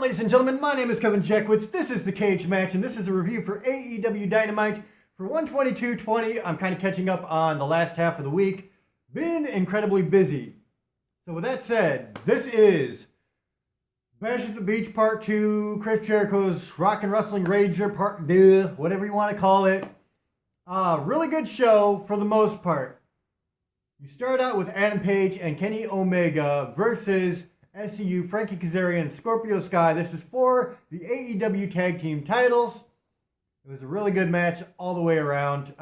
ladies and gentlemen, my name is Kevin Jackwitz. This is the Kaged match, and this is a review for AEW Dynamite for 122.20. I'm kind of catching up on the last half of the week. Been incredibly busy. So with that said, this is Bash at the Beach Part 2, Chris Jericho's Rock and Wrestling Rager Part 2, whatever you want to call it. Really good show for the most part. You start out with Adam Page and Kenny Omega versus SCU, Frankie Kazarian, and Scorpio Sky. This is for the AEW Tag Team titles. It was a really good match all the way around.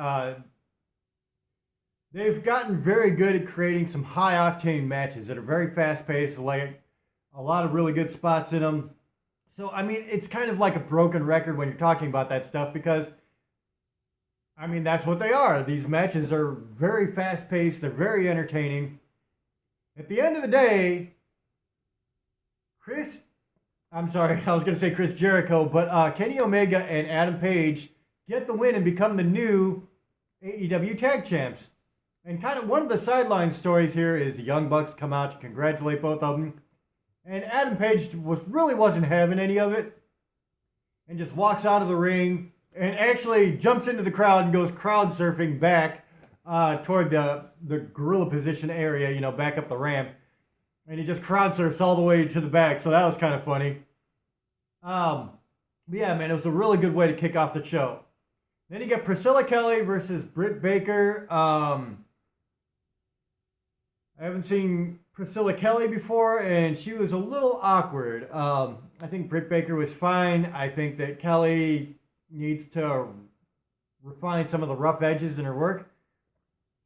They've gotten very good at creating some high-octane matches that are very fast-paced, like a lot of really good spots in them. So, I mean, it's kind of like a broken record when you're talking about that stuff because, I mean, that's what they are. These matches are very fast-paced. They're very entertaining. At the end of the day, Chris Jericho, but Kenny Omega and Adam Page get the win and become the new AEW Tag Champs. And kind of one of the sideline stories here is the Young Bucks come out to congratulate both of them. And Adam Page wasn't having any of it. And just walks out of the ring and actually jumps into the crowd and goes crowd surfing back toward the gorilla position area, back up the ramp. And he just crowd surfs all the way to the back, so that was kind of funny. Yeah, man, it was a really good way to kick off the show. Then you get Priscilla Kelly versus Britt Baker. I haven't seen Priscilla Kelly before, and she was a little awkward. I think Britt Baker was fine. I think that Kelly needs to refine some of the rough edges in her work.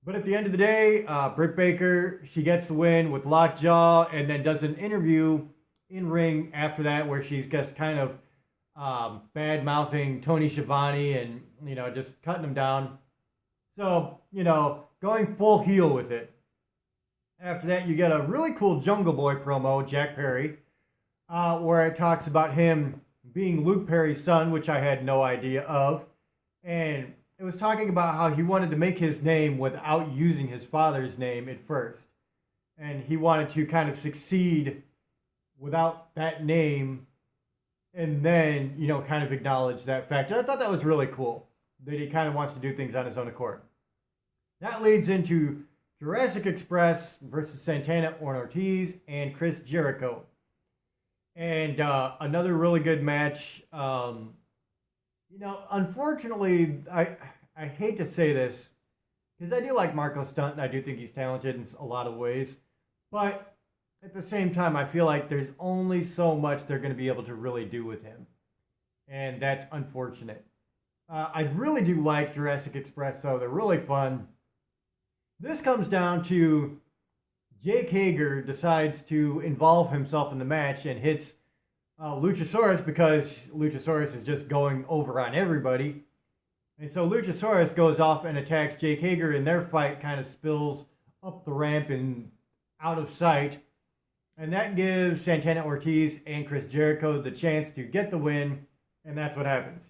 But at the end of the day, Britt Baker, she gets the win with lockjaw and then does an interview in ring after that where she's just kind of bad-mouthing Tony Schiavone and, just cutting him down. So, going full heel with it. After that, you get a really cool Jungle Boy promo, Jack Perry, where it talks about him being Luke Perry's son, which I had no idea of. And it was talking about how he wanted to make his name without using his father's name at first. And he wanted to kind of succeed without that name and then, kind of acknowledge that fact. And I thought that was really cool, that he kind of wants to do things on his own accord. That leads into Jurassic Express versus Santana Ortiz and Chris Jericho. And another really good match. Unfortunately, I hate to say this, because I do like Marco Stunt, and I do think he's talented in a lot of ways, but at the same time, I feel like there's only so much they're going to be able to really do with him, and that's unfortunate. I really do like Jurassic Express, though. They're really fun. This comes down to Jake Hager decides to involve himself in the match and hits Luchasaurus because Luchasaurus is just going over on everybody. And so Luchasaurus goes off and attacks Jake Hager, and their fight kind of spills up the ramp and out of sight. And that gives Santana Ortiz and Chris Jericho the chance to get the win, and that's what happens.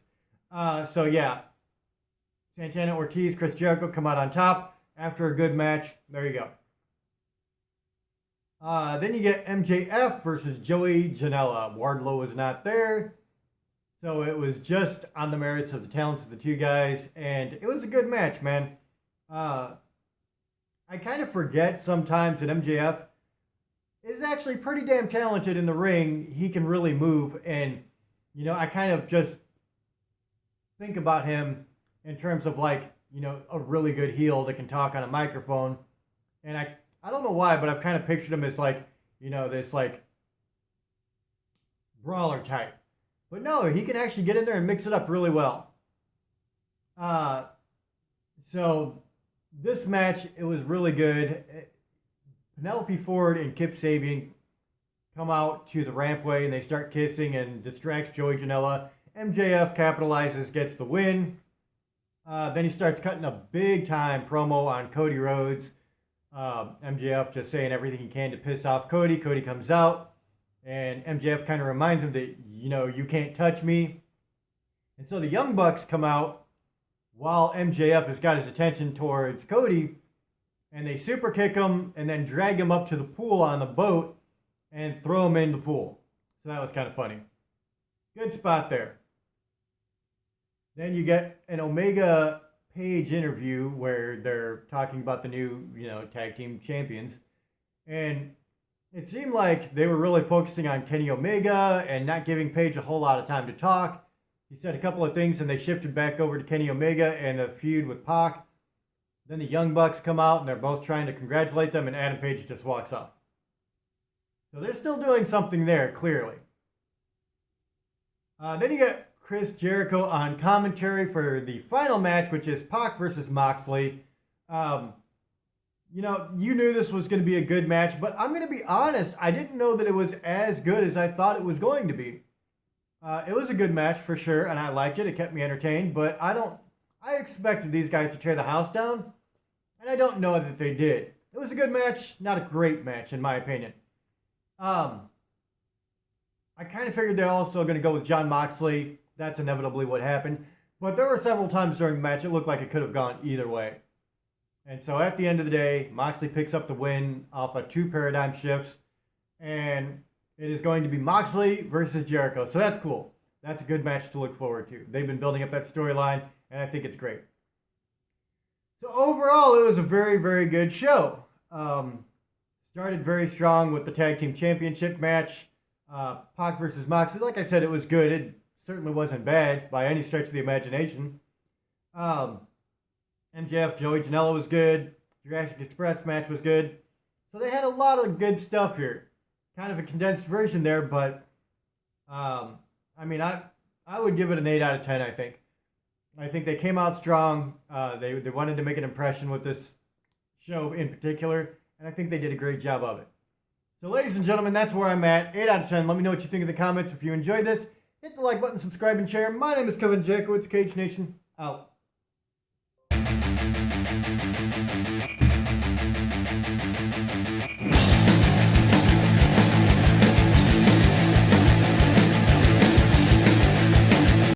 Santana Ortiz, Chris Jericho come out on top after a good match. There you go. Then you get MJF versus Joey Janela. Wardlow was not there, so it was just on the merits of the talents of the two guys, and it was a good match, man. I kind of forget sometimes that MJF is actually pretty damn talented in the ring. He can really move, and, I kind of just think about him in terms of, a really good heel that can talk on a microphone, and I don't know why, but I've kind of pictured him as this brawler type. But no, he can actually get in there and mix it up really well. So this match, it was really good. Penelope Ford and Kip Sabian come out to the rampway and they start kissing and distracts Joey Janela. MJF capitalizes, gets the win. Then he starts cutting a big time promo on Cody Rhodes. MJF just saying everything he can to piss off Cody. Cody comes out, and MJF kind of reminds him that, you can't touch me. And so the Young Bucks come out while MJF has got his attention towards Cody, and they super kick him and then drag him up to the pool on the boat and throw him in the pool. So that was kind of funny. Good spot there. Then you get an Omega Page interview where they're talking about the new, tag team champions. And it seemed like they were really focusing on Kenny Omega and not giving Page a whole lot of time to talk. He said a couple of things and they shifted back over to Kenny Omega and the feud with Pac. Then the Young Bucks come out and they're both trying to congratulate them, and Adam Page just walks off. So they're still doing something there, clearly. Then you get Chris Jericho on commentary for the final match, which is Pac versus Moxley. You knew this was going to be a good match, but I'm going to be honest, I didn't know that it was as good as I thought it was going to be. It was a good match for sure, and I liked it. It kept me entertained, but I expected these guys to tear the house down, and I don't know that they did. It was a good match, not a great match, in my opinion. I kind of figured they're also going to go with Jon Moxley. That's inevitably what happened. But there were several times during the match it looked like it could have gone either way. And so at the end of the day, Moxley picks up the win off of 2 paradigm shifts. And it is going to be Moxley versus Jericho. So that's cool. That's a good match to look forward to. They've been building up that storyline, and I think it's great. So overall, it was a very, very good show. Started very strong with the Tag Team Championship match. Pac versus Moxley. Like I said, it was good. It certainly wasn't bad by any stretch of the imagination. MJF, Joey Janela was good. Jurassic Express match was good. So they had a lot of good stuff here. Kind of a condensed version there, but I would give it an 8 out of 10, I think. I think they came out strong. They wanted to make an impression with this show in particular, and I think they did a great job of it. So ladies and gentlemen, that's where I'm at. 8 out of 10. Let me know what you think in the comments. If you enjoyed this, hit the like button, subscribe, and share. My name is Kevin Jackowitz, Kaged Nation. Out.